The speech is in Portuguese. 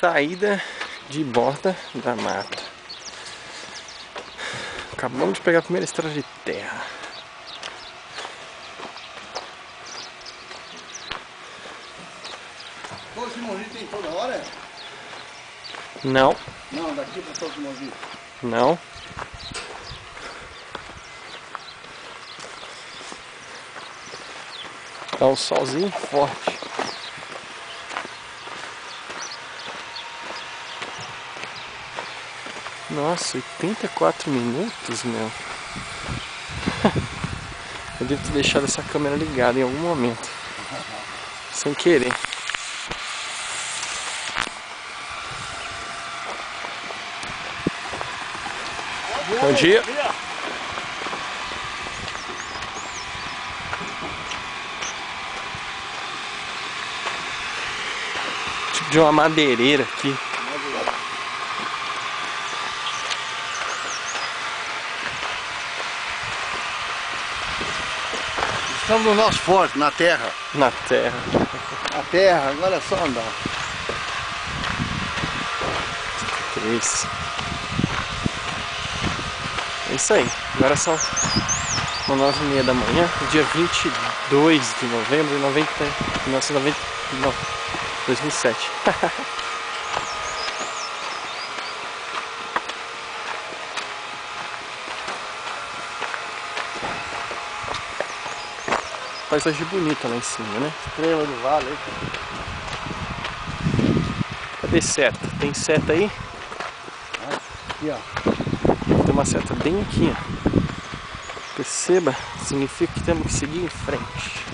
saída de Borda da Mata. Acabamos de pegar a primeira estrada de terra. Todo esse Mogi tem toda hora? Não. Não, daqui para todo esse Mogi. Não. Tá um solzinho forte. Nossa, 84 minutos, meu. Eu devo ter deixado essa câmera ligada em algum momento. Sem querer. Bom dia. Tipo de uma madeireira aqui. Estamos no nosso forte, na terra. Na terra. A terra, agora é só andar. Isso. É isso aí. Agora são 9h30 da manhã, dia 22 de novembro de 2007. Paisagem bonita lá em cima, né? Estrela do vale. Cadê seta? Tem seta aí? Aqui, ó. Tem uma seta bem aqui, ó. Perceba, significa que temos que seguir em frente.